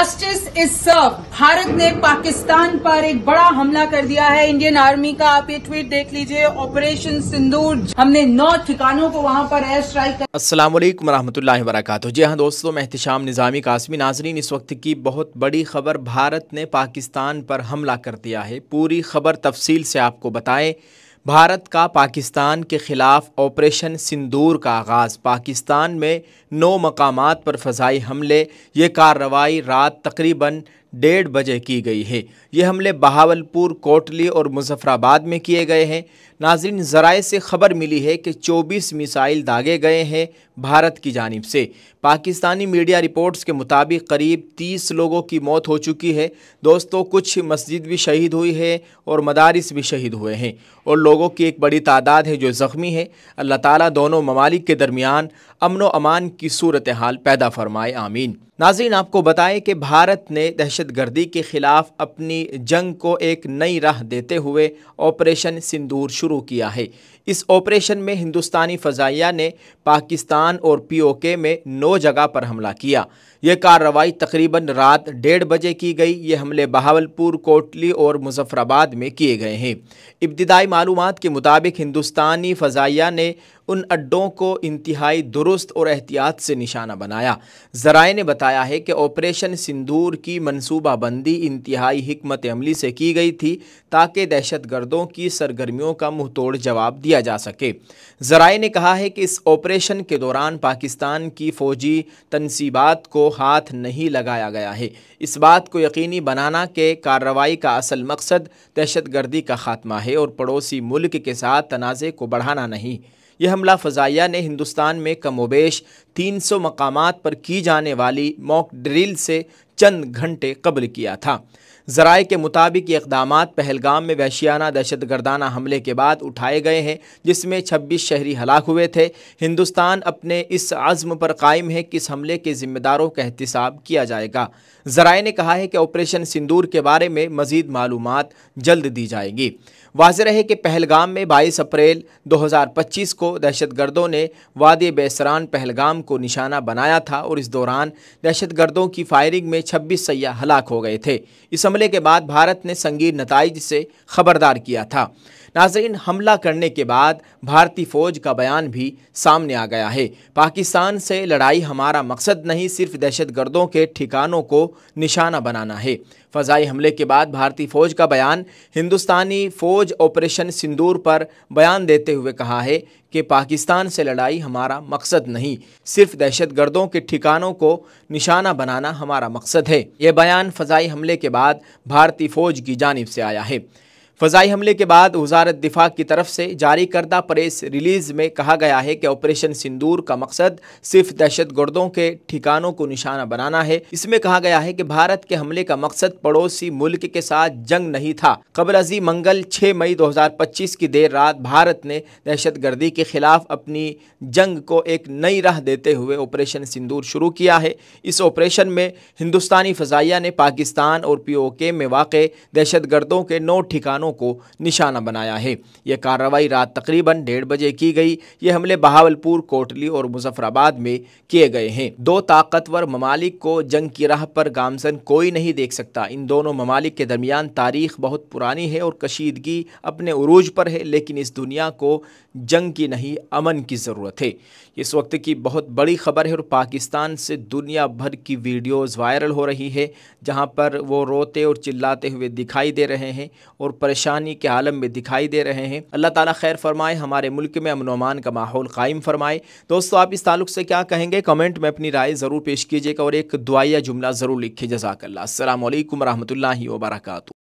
Justice is सर्व। भारत ने पाकिस्तान पर एक बड़ा हमला कर दिया है इंडियन आर्मी का। आप ये ट्वीट देख लीजिए, ऑपरेशन सिंदूर। हमने 9 ठिकानों को वहां पर एयर स्ट्राइक कर। अस्सलाम वालेकुम रहमतुल्लाहि व बरकातुहू। जी हाँ दोस्तों, मैं एहतिशाम निज़ामी कासमी। नाज़रीन, इस वक्त की बहुत बड़ी खबर, भारत ने पाकिस्तान पर हमला कर दिया है। पूरी खबर तफसील से आपको बताएं। भारत का पाकिस्तान के ख़िलाफ़ ऑपरेशन सिंदूर का आगाज़। पाकिस्तान में 9 मकामात पर फ़ज़ाई हमले। ये कार्रवाई रात तकरीबन 1:30 बजे की गई है। ये हमले बहावलपुर, कोटली और मुज़फ़्फ़राबाद में किए गए हैं। नाज़रीन, ज़राए से ख़बर मिली है कि 24 मिसाइल दागे गए हैं भारत की जानिब से। पाकिस्तानी मीडिया रिपोर्ट्स के मुताबिक करीब 30 लोगों की मौत हो चुकी है। दोस्तों, कुछ मस्जिद भी शहीद हुई है और मदारिस भी शहीद हुए हैं और लोगों की एक बड़ी तादाद है जो ज़ख्मी है। अल्लाह ताला दोनों ममालिक के दरमियान अमन व अमान की सूरत हाल पैदा फरमाए, आमीन। नाज़रीन, आपको बताएं कि भारत ने दहशतगर्दी के ख़िलाफ़ अपनी जंग को एक नई राह देते हुए ऑपरेशन सिंदूर शुरू किया है। इस ऑपरेशन में हिंदुस्तानी फ़ज़ाइया ने पाकिस्तान और POK में 9 जगह पर हमला किया। यह कार्रवाई तकरीबन रात 1:30 बजे की गई। ये हमले बहावलपुर, कोटली और मुज़फ़्फ़राबाद में किए गए हैं। इब्तिदाई मालूमात के मुताबिक हिंदुस्तानी फ़ज़ाइया ने उन अड्डों को इंतहाई दुरुस्त और एहतियात से निशाना बनाया। ज़राए ने बताया है कि ऑपरेशन सिंदूर की मनसूबाबंदी इंतहाई हिकमत अमली से की गई थी ताकि दहशतगर्दों की सरगर्मियों का मुँह तोड़ जवाब दिया जा सके। ज़राए ने कहा है कि इस ऑपरेशन के दौरान पाकिस्तान की फ़ौजी तनसीबात को हाथ नहीं लगाया गया है। इस बात को यकीनी बनाना कि कार्रवाई का असल मकसद दहशतगर्दी का ख़ात्मा है और पड़ोसी मुल्क के साथ तनाज़े को बढ़ाना नहीं। यह हमला फ़ज़ाइया ने हिंदुस्तान में कमोबेश 300 मकामात पर की जाने वाली मॉक ड्रिल से चंद घंटे कबल किया था। ज़राए के मुताबिक ये इक़दामात पहलगाम में वहशियाना दहशतगर्दाना हमले के बाद उठाए गए हैं, जिसमें 26 शहरी हलाक हुए थे। हिंदुस्तान अपने इस आज़्म पर कायम है कि इस हमले के ज़िम्मेदारों का एहतिसाब किया जाएगा। ज़राए ने कहा है कि ऑपरेशन सिंदूर के बारे में मज़ीद मालूमात जल्द दी जाएगी। वाज़ेह रहे कि पहलगाम में 22 अप्रैल 2025 को दहशतगर्दों ने वादी बेसरान पहलगाम को निशाना बनाया था और इस दौरान दहशतगर्दों की फायरिंग में 26 सय्याह हलाक हो गए थे। इस हमले के बाद भारत ने संगीन नताइज से खबरदार किया था। नाज़रीन, हमला करने के बाद भारतीय फ़ौज का बयान भी सामने आ गया है। पाकिस्तान से लड़ाई हमारा मकसद नहीं, सिर्फ दहशतगर्दों के ठिकानों को निशाना बनाना है। फ़ज़ाई हमले के बाद भारतीय फ़ौज का बयान। हिंदुस्तानी फ़ौज ऑपरेशन सिंदूर पर बयान देते हुए कहा है कि पाकिस्तान से लड़ाई हमारा मकसद नहीं, सिर्फ दहशतगर्दों के ठिकानों को निशाना बनाना हमारा मकसद है। यह बयान फ़ज़ाई हमले के बाद भारतीय फ़ौज की जानिब से आया है। फ़ज़ाई हमले के बाद वज़ारत दिफ़ा की तरफ से जारी करदा प्रेस रिलीज़ में कहा गया है कि ऑपरेशन सिंदूर का मकसद सिर्फ दहशतगर्दों के ठिकानों को निशाना बनाना है। इसमें कहा गया है कि भारत के हमले का मकसद पड़ोसी मुल्क के साथ जंग नहीं था। क़ब्ल अज़ी मंगल 6 मई 2025 की देर रात भारत ने दहशतगर्दी के ख़िलाफ़ अपनी जंग को एक नई राह देते हुए ऑपरेशन सिंदूर शुरू किया है। इस ऑपरेशन में हिंदुस्तानी फ़ज़ाइया ने पाकिस्तान और POK में वाक़े दहशतगर्दों के 9 ठिकानों को निशाना बनाया है। यह कार्रवाई रात तकरीबन 1:30 बजे की गई। यह हमले बहावलपुर, कोटली और मुज़फ़्फ़राबाद में किए गए हैं। 2 ताकतवर ममालिक को जंग की राह पर गामज़न कोई नहीं देख सकता। इन दोनों ममालिक के दरमियान तारीख़ बहुत पुरानी है और कशीदगी अपने उरूज पर है, लेकिन इस दुनिया को जंग की नहीं, अमन की ज़रूरत है। इस वक्त की बहुत बड़ी ख़बर है और पाकिस्तान से दुनिया भर की वीडियोज़ वायरल हो रही है जहाँ पर वो रोते और चिल्लाते हुए दिखाई दे रहे हैं और परेशानी के आलम में दिखाई दे रहे हैं। अल्लाह ताला खैर फरमाए, हमारे मुल्क में अमन व अमान का माहौल कायम फरमाए। दोस्तों, आप इस ताल्लुक़ से क्या कहेंगे? कमेंट में अपनी राय ज़रूर पेश कीजिएगा और एक दुआया जुमला ज़रूर लिखिए। जज़ाकल्लाह। अस्सलामु अलैकुम रहमतुल्लाहि व बरकातुहू।